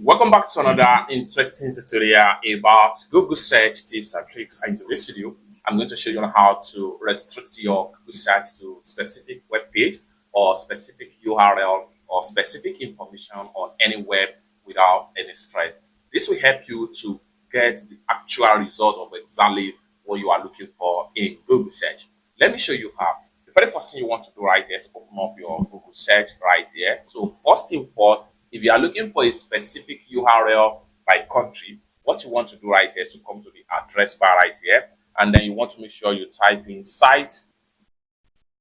Welcome back to another interesting tutorial about Google search tips and tricks. And in this video, I'm going to show you on how to restrict your Google search to specific web page or specific URL or specific information on any web without any stress. This will help you to get the actual result of exactly what you are looking for in Google search. Let me show you how. The very first thing you want to do right here is to open up your Google search right here. So first thing first, if you are looking for a specific URL by country, what you want to do right here is to come to the address bar right here, and then you want to make sure you type in site.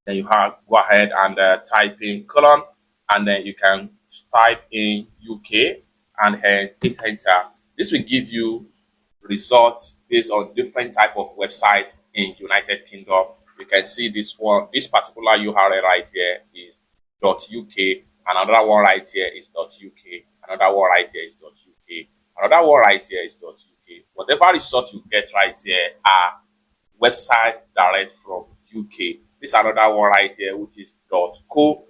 Then you have go ahead and type in colon, and then you can type in UK and hit enter. This will give you results based on different type of websites in United Kingdom. You can see this one, this particular URL right here is .uk. Another one right here is .uk. Another one right here is .uk. Another one right here is .uk. Whatever result you get right here are websites direct from UK. This another one right here, which is .co.uk.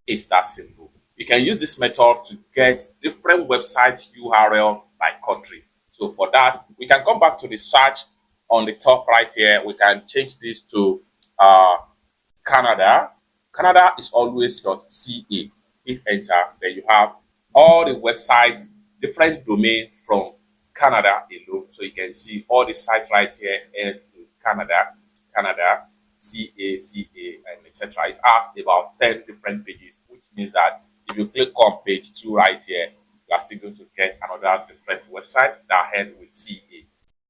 It's that simple. You can use this method to get different websites URL by country. So for that, we can come back to the search on the top right here. We can change this to Canada. Canada is always .ca. Hit enter. Then you have all the websites, different domain from Canada alone. So you can see all the sites right here and Canada, CA, and etc. It has about 10 different pages, which means that if you click on page 2 right here, you are still going to get another different website that end with CA.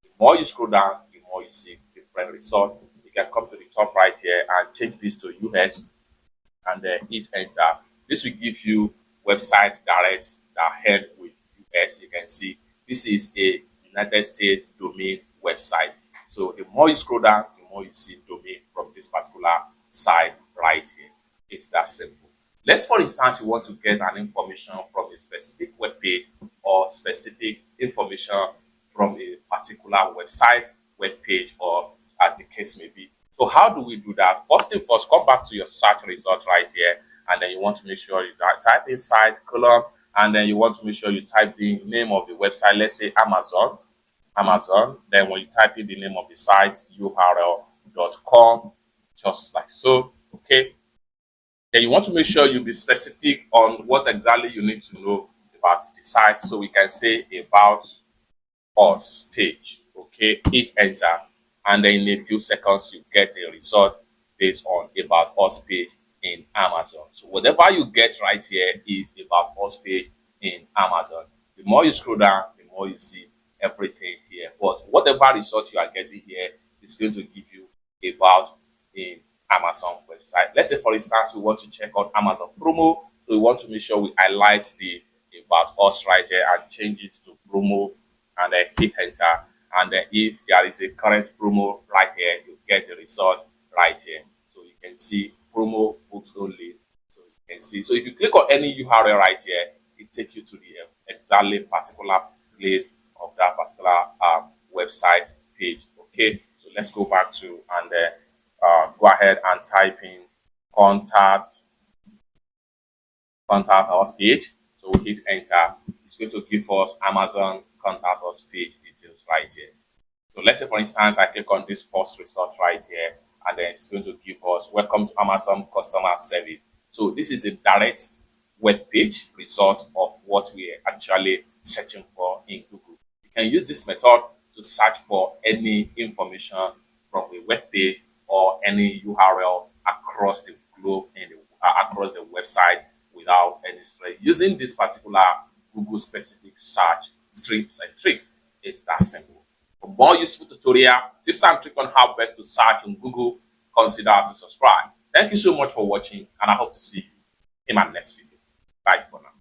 The more you scroll down, the more you see different results. You can come to the top right here and change this to US and then hit enter. This will give you website direct that end with US. You can see this is a United States domain website. So the more you scroll down, the more you see domain from this particular site right here. It's that simple. Let's, for instance, you want to get an information from a specific web page or specific information from a particular website, web page, or as the case may be. So how do we do that? First thing first, come back to your search result right here, and then you want to make sure you type in site column, and then you want to make sure you type the name of the website. Let's say Amazon. Then when you type in the name of the site, url.com, just like so. Okay. Then you want to make sure you be specific on what exactly you need to know about the site. So we can say about us page. Okay, hit enter. And then in a few seconds, you get a result based on about us page in Amazon. So whatever you get right here is about us page in Amazon. The more you scroll down, the more you see everything here. But whatever result you are getting here is going to give you about in Amazon website. Let's say, for instance, we want to check out Amazon promo. So we want to make sure we highlight the about us right here and change it to promo and then hit enter. And then if there is a current promo right here, you get the result right here. So you can see promo books only. So you can see. So if you click on any URL right here, it takes you to the exactly particular place of that particular website page. Okay. So let's go back to and go ahead and type in contact us page. So we hit enter. It's going to give us Amazon contact us page details right here. So let's say, for instance, I click on this first result right here, and then it's going to give us welcome to Amazon customer service. So this is a direct web page result of what we are actually searching for in Google. You can use this method to search for any information from a web page or any URL across the globe and across the website without any stress. Using this particular Google specific search tips and tricks is that simple. For more useful tutorial, tips and tricks on how best to search in Google, consider to subscribe. Thank you so much for watching, and I hope to see you in my next video. Bye for now.